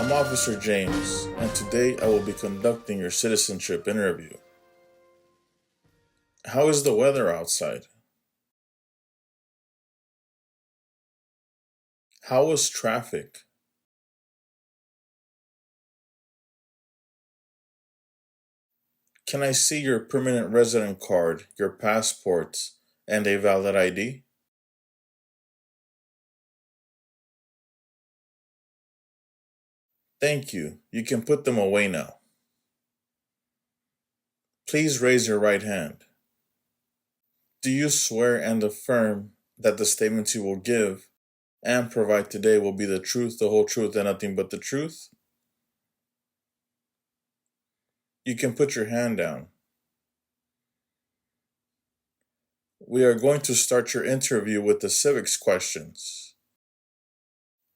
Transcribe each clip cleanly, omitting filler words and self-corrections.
I'm Officer James, and today I will be conducting your citizenship interview. How is the weather outside? How was traffic? Can I see your permanent resident card, your passports, and a valid ID? Thank you. You can put them away now. Please raise your right hand. Do you swear and affirm that the statements you will give and provide today will be the truth, the whole truth, and nothing but the truth? You can put your hand down. We are going to start your interview with the civics questions.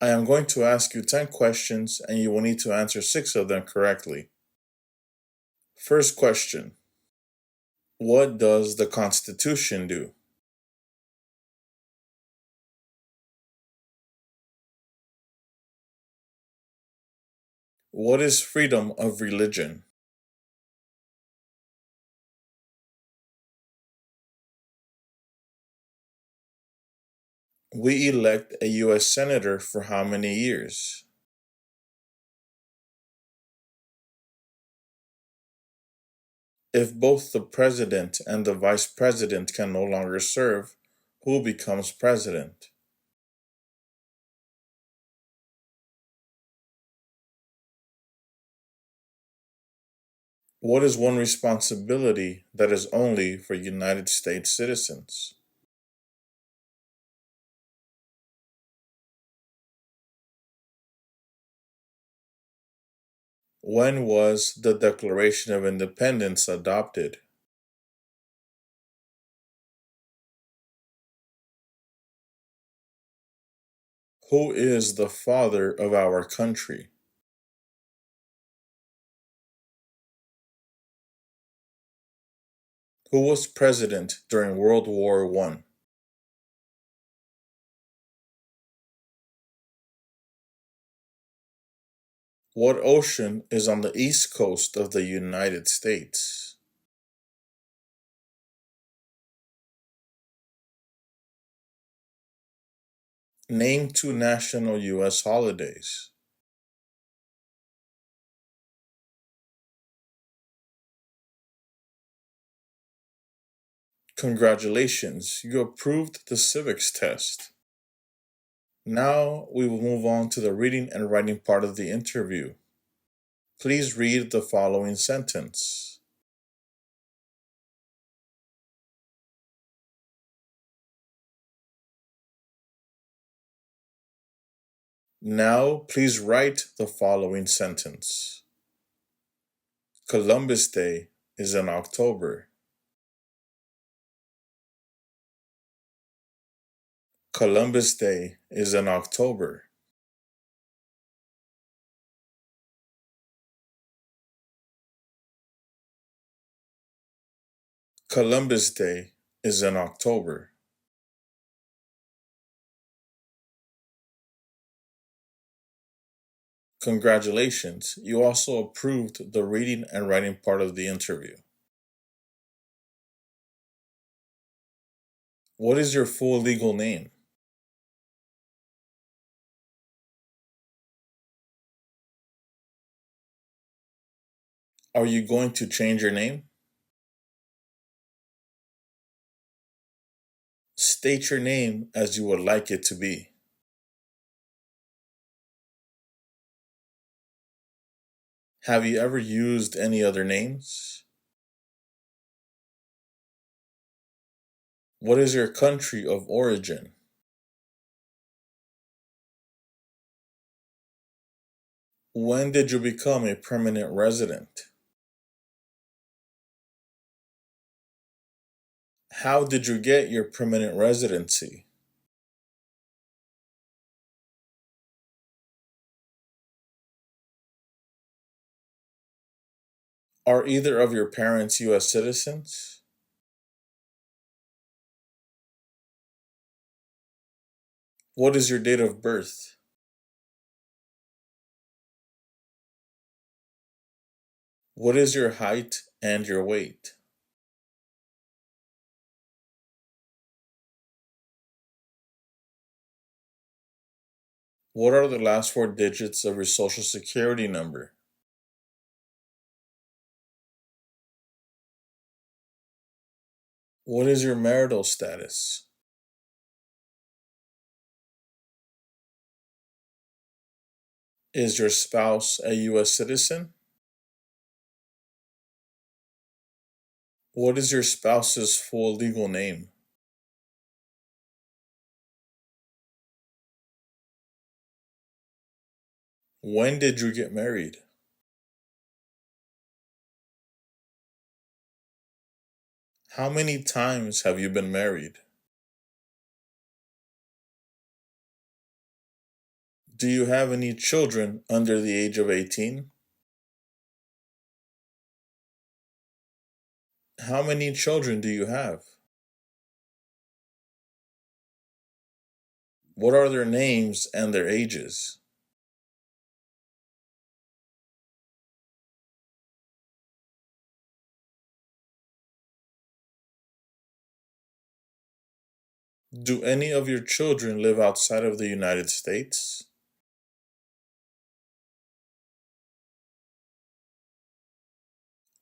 I am going to ask you 10 questions and you will need to answer 6 of them correctly. First question: what does the Constitution do? What is freedom of religion? We elect a U.S. Senator for how many years? If both the President and the Vice President can no longer serve, who becomes President? What is one responsibility that is only for United States citizens? When was the Declaration of Independence adopted? Who is the father of our country? Who was president during World War I? What ocean is on the east coast of the United States? Name 2 national U.S. holidays. Congratulations, you approved the civics test. Now we will move on to the reading and writing part of the interview. Please read the following sentence. Now please write the following sentence. Columbus Day is in October. Columbus Day is in October. Columbus Day is in October. Congratulations, you also approved the reading and writing part of the interview. What is your full legal name? Are you going to change your name? State your name as you would like it to be. Have you ever used any other names? What is your country of origin? When did you become a permanent resident? How did you get your permanent residency? Are either of your parents U.S. citizens? What is your date of birth? What is your height and your weight? What are the last four digits of your social security number? What is your marital status? Is your spouse a U.S. citizen? What is your spouse's full legal name? When did you get married? How many times have you been married? Do you have any children under the age of 18? How many children do you have? What are their names and their ages? Do any of your children live outside of the United States?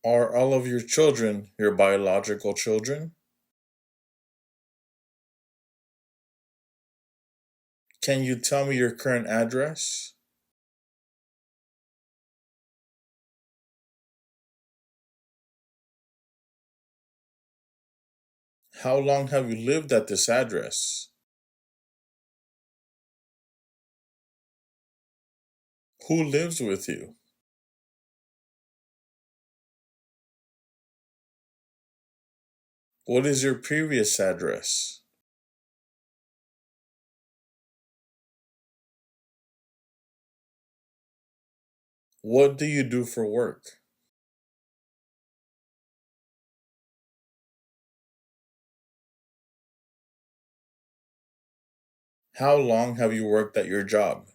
Are all of your children your biological children? Can you tell me your current address? How long have you lived at this address? Who lives with you? What is your previous address? What do you do for work? How long have you worked at your job?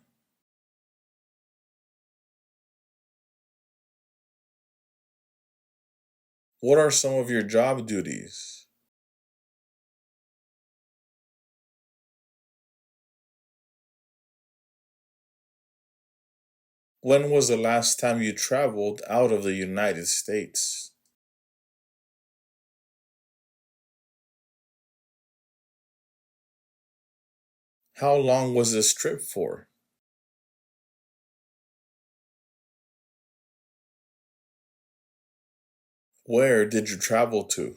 What are some of your job duties? When was the last time you traveled out of the United States? How long was this trip for? Where did you travel to?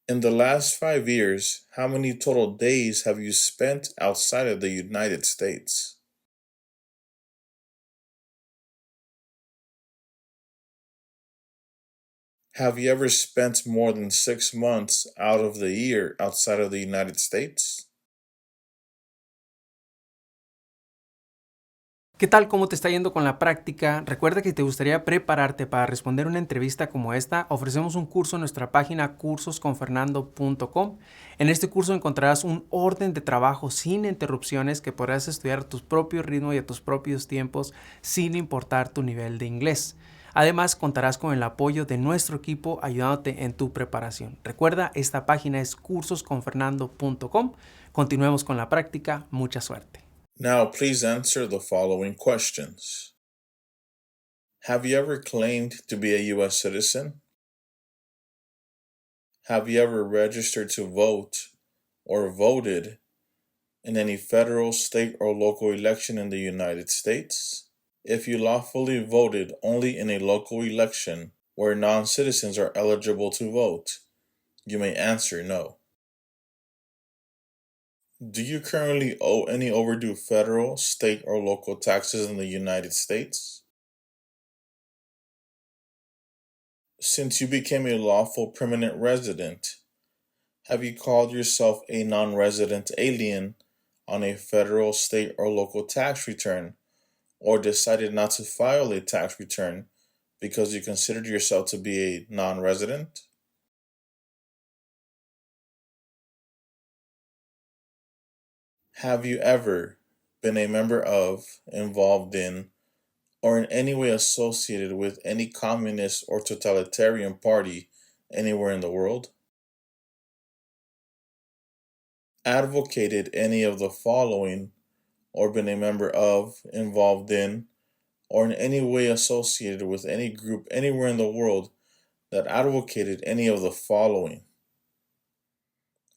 In the last 5 years, how many total days have you spent outside of the United States? Have you ever spent more than 6 months out of the year outside of the United States? ¿Qué tal? ¿Cómo te está yendo con la práctica? Recuerda que si te gustaría prepararte para responder una entrevista como esta, ofrecemos un curso en nuestra página cursosconfernando.com. En este curso encontrarás un orden de trabajo sin interrupciones que podrás estudiar a tu propio ritmo y a tus propios tiempos sin importar tu nivel de inglés. Además, contarás con el apoyo de nuestro equipo ayudándote en tu preparación. Recuerda, esta página es cursosconfernando.com. Continuemos con la práctica. Mucha suerte. Now, please answer the following questions. Have you ever claimed to be a U.S. citizen? Have you ever registered to vote or voted in any federal, state, or local election in the United States? If you lawfully voted only in a local election where non-citizens are eligible to vote, you may answer no. Do you currently owe any overdue federal, state, or local taxes in the United States? Since you became a lawful permanent resident, have you called yourself a non-resident alien on a federal, state, or local tax return, or decided not to file a tax return because you considered yourself to be a non-resident? Have you ever been a member of, involved in, or in any way associated with any communist or totalitarian party anywhere in the world? Advocated any of the following, or been a member of, involved in, or in any way associated with any group anywhere in the world that advocated any of the following: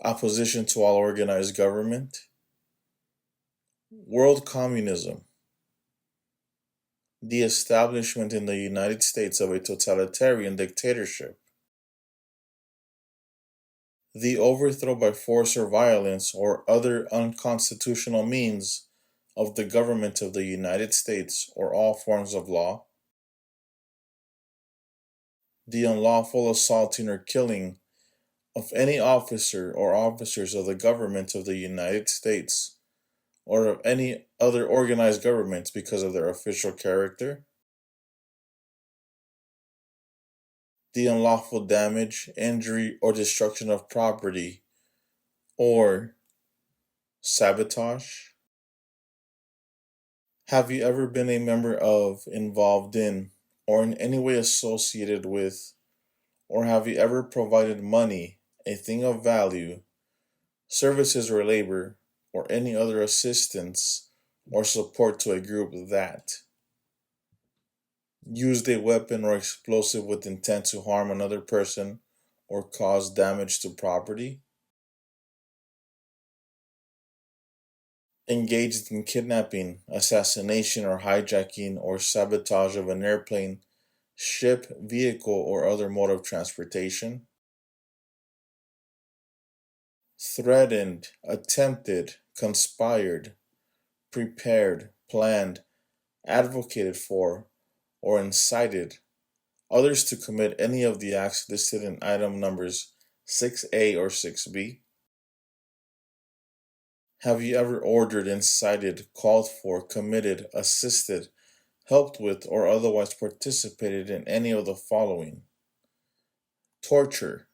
opposition to all organized government, world communism, the establishment in the United States of a totalitarian dictatorship, the overthrow by force or violence or other unconstitutional means of the government of the United States or all forms of law, the unlawful assaulting or killing of any officer or officers of the government of the United States or of any other organized government because of their official character, the unlawful damage, injury, or destruction of property, or sabotage. Have you ever been a member of, involved in, or in any way associated with, or have you ever provided money, a thing of value, services or labor, or any other assistance or support to a group that used a weapon or explosive with intent to harm another person or cause damage to property, engaged in kidnapping, assassination, or hijacking or sabotage of an airplane, ship, vehicle, or other mode of transportation, threatened, attempted, conspired, prepared, planned, advocated for, or incited others to commit any of the acts listed in item numbers 6A or 6B? Have you ever ordered, incited, called for, committed, assisted, helped with, or otherwise participated in any of the following: torture,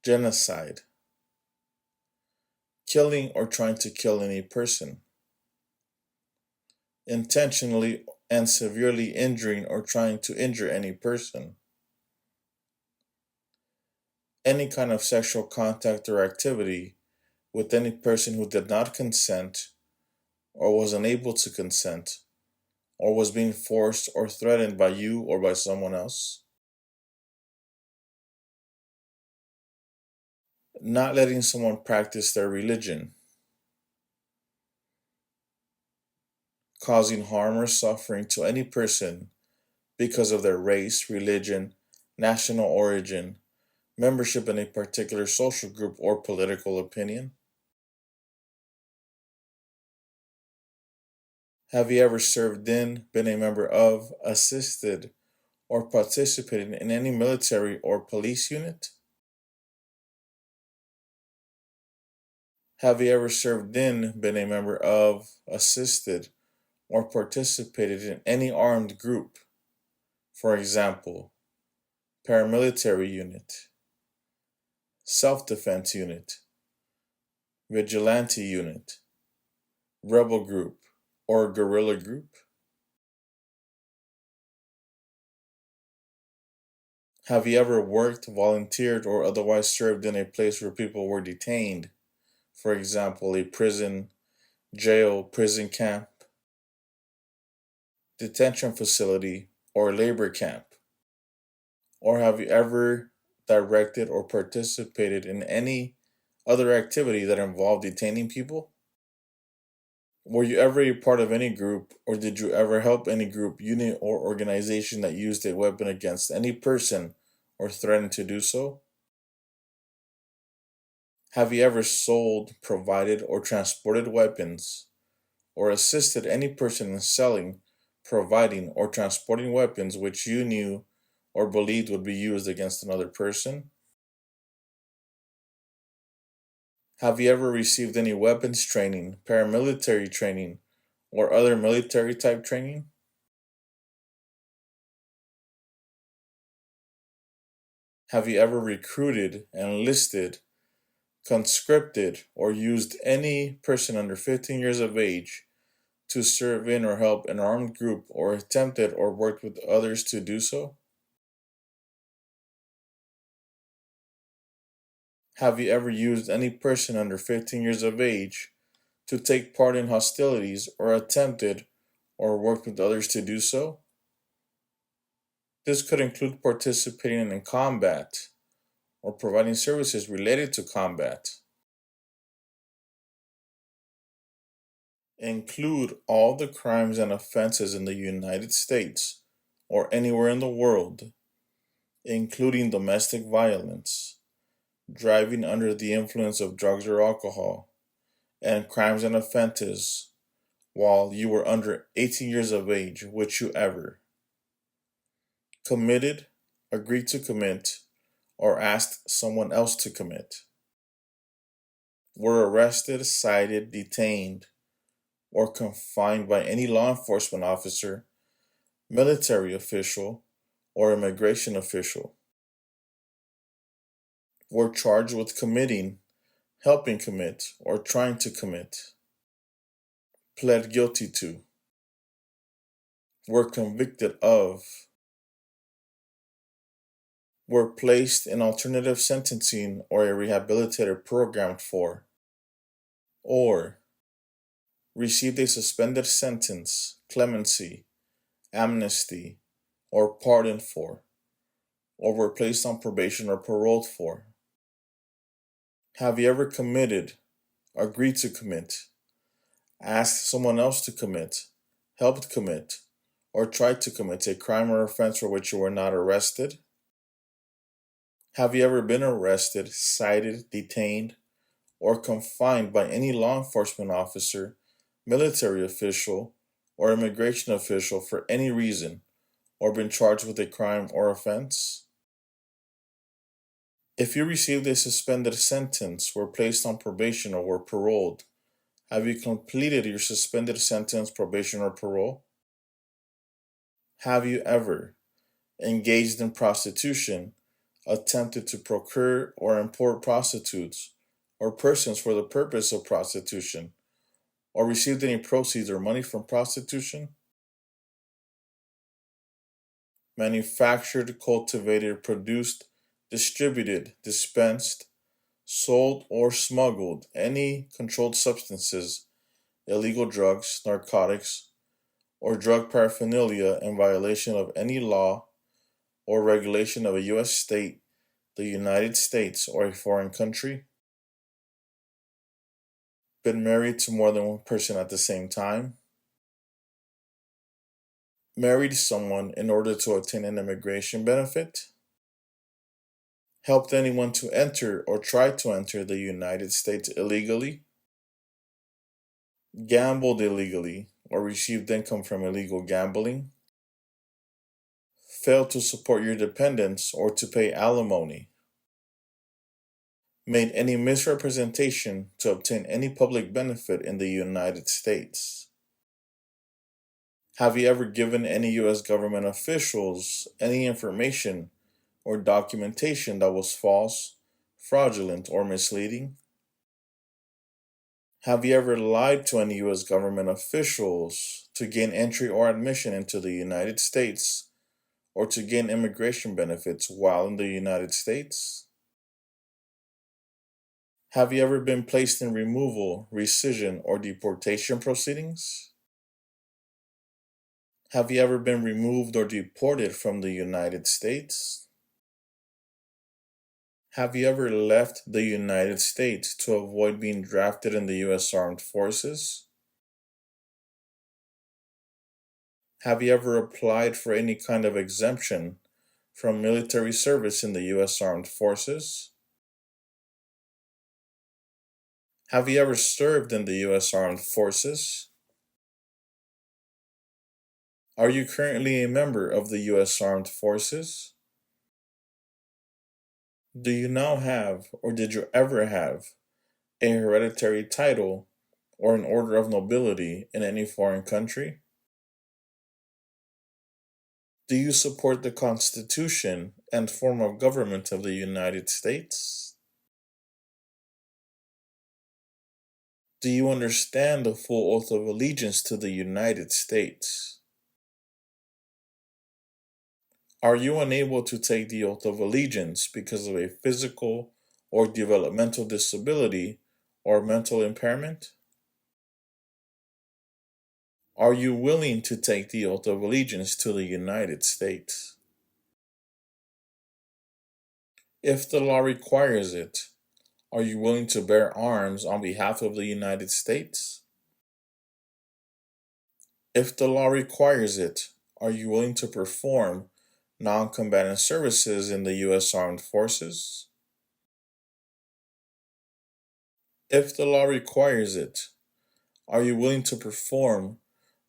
genocide, killing or trying to kill any person, intentionally and severely injuring or trying to injure any person, any kind of sexual contact or activity with any person who did not consent or was unable to consent or was being forced or threatened by you or by someone else, not letting someone practice their religion, causing harm or suffering to any person because of their race, religion, national origin, membership in a particular social group, or political opinion. Have you ever served in, been a member of, assisted, or participated in any military or police unit? Have you ever served in, been a member of, assisted, or participated in any armed group? For example, paramilitary unit, self-defense unit, vigilante unit, rebel group, or guerrilla group? Have you ever worked, volunteered, or otherwise served in a place where people were detained? For example, a prison, jail, prison camp, detention facility, or labor camp? Or have you ever directed or participated in any other activity that involved detaining people? Were you ever a part of any group, or did you ever help any group, unit, or organization that used a weapon against any person or threatened to do so? Have you ever sold, provided, or transported weapons, or assisted any person in selling, providing, or transporting weapons which you knew or believed would be used against another person? Have you ever received any weapons training, paramilitary training, or other military type training? Have you ever recruited, enlisted, conscripted or used any person under 15 years of age to serve in or help an armed group or attempted or worked with others to do so? Have you ever used any person under 15 years of age to take part in hostilities or attempted or worked with others to do so? This could include participating in combat or providing services related to combat. Include all the crimes and offenses in the United States or anywhere in the world, including domestic violence, driving under the influence of drugs or alcohol, and crimes and offenses while you were under 18 years of age, which you ever committed, agreed to commit, or asked someone else to commit, were arrested, cited, detained, or confined by any law enforcement officer, military official, or immigration official, were charged with committing, helping commit, or trying to commit, pled guilty to, were convicted of, were placed in alternative sentencing or a rehabilitative program for, or received a suspended sentence, clemency, amnesty, or pardon for, or were placed on probation or paroled for. Have you ever committed, agreed to commit, asked someone else to commit, helped commit, or tried to commit a crime or offense for which you were not arrested? Have you ever been arrested, cited, detained, or confined by any law enforcement officer, military official, or immigration official for any reason, or been charged with a crime or offense? If you received a suspended sentence, were placed on probation, or were paroled, have you completed your suspended sentence, probation, or parole? Have you ever engaged in prostitution, attempted to procure or import prostitutes or persons for the purpose of prostitution, or received any proceeds or money from prostitution? Manufactured, cultivated, produced, distributed, dispensed, sold, or smuggled any controlled substances, illegal drugs, narcotics, or drug paraphernalia in violation of any law or regulation of a U.S. state, the United States, or a foreign country? Been married to more than one person at the same time? Married someone in order to obtain an immigration benefit? Helped anyone to enter or try to enter the United States illegally? Gambled illegally or received income from illegal gambling? Failed to support your dependents or to pay alimony? Made any misrepresentation to obtain any public benefit in the United States? Have you ever given any U.S. government officials any information or documentation that was false, fraudulent, or misleading? Have you ever lied to any U.S. government officials to gain entry or admission into the United States or to gain immigration benefits while in the United States? Have you ever been placed in removal, rescission, or deportation proceedings? Have you ever been removed or deported from the United States? Have you ever left the United States to avoid being drafted in the U.S. Armed Forces? Have you ever applied for any kind of exemption from military service in the U.S. Armed Forces? Have you ever served in the U.S. Armed Forces? Are you currently a member of the U.S. Armed Forces? Do you now have, or did you ever have, a hereditary title or an order of nobility in any foreign country? Do you support the Constitution and form of government of the United States? Do you understand the full oath of allegiance to the United States? Are you unable to take the oath of allegiance because of a physical or developmental disability or mental impairment? Are you willing to take the oath of allegiance to the United States? If the law requires it, are you willing to bear arms on behalf of the United States? If the law requires it, are you willing to perform non-combatant services in the U.S. Armed Forces? If the law requires it, are you willing to perform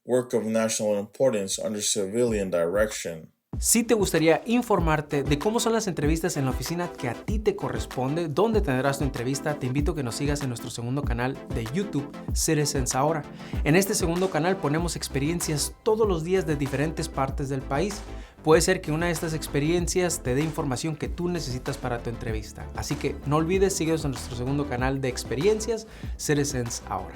work of national importance under civilian direction? Si te gustaría informarte de cómo son las entrevistas en la oficina que a ti te corresponde, dónde tendrás tu entrevista, te invito a que nos sigas en nuestro segundo canal de YouTube, Citizens Ahora. En este segundo canal ponemos experiencias todos los días de diferentes partes del país. Puede ser que una de estas experiencias te dé información que tú necesitas para tu entrevista. Así que no olvides, síguenos en nuestro segundo canal de experiencias, Citizens Ahora.